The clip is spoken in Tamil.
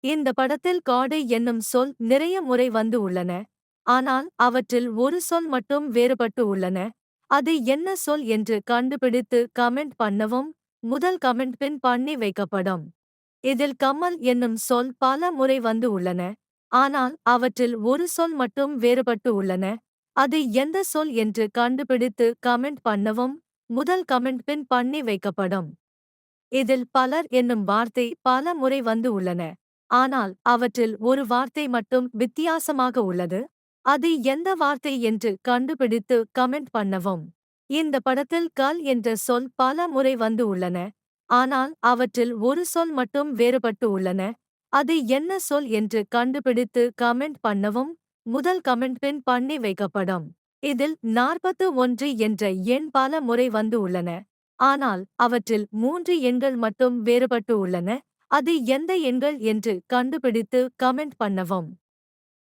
இந்த படத்தில் காடு என்னும் சொல் நிறைய முறை வந்து உள்ளன. ஆனால் அவற்றில் ஒரு சொல் மட்டும் வேறுபட்டு உள்ளன. அது என்ன சொல் என்று கண்டுபிடித்து கமெண்ட் பண்ணவும். முதல் கமெண்ட் பின் பண்ணி வைக்கப்படும். இதில் கம்மல் என்னும் சொல் பல முறை வந்து உள்ளன. ஆனால் அவற்றில் ஒரு சொல் மட்டும் வேறுபட்டு உள்ளன. அது எந்த சொல் என்று கண்டுபிடித்து கமெண்ட் பண்ணவும். முதல் கமெண்ட் பின் பண்ணி வைக்கப்படும். இதில் பலர் என்னும் வார்த்தை பல முறை வந்து உள்ளன. ஆனால் அவற்றில் ஒரு வார்த்தை மட்டும் வித்தியாசமாக உள்ளது. அது எந்த வார்த்தை என்று கண்டுபிடித்து கமெண்ட் பண்ணவும். இந்த படத்தில் கல் என்ற சொல் பல முறை வந்து உள்ளன. ஆனால் அவற்றில் ஒரு சொல் மட்டும் வேறுபட்டு உள்ளன. அது என்ன சொல் என்று கண்டுபிடித்து கமெண்ட் பண்ணவும். முதல் கமெண்ட் பின் பண்ணி வைக்கப்படும். இதில் 41 என்ற எண் பல முறை வந்து உள்ளன. ஆனால் அவற்றில் 3 எண்கள் மட்டும் வேறுபட்டு உள்ளன. அது எந்த எண்கள் என்று கண்டுபிடித்து கமெண்ட் பண்ணவும்.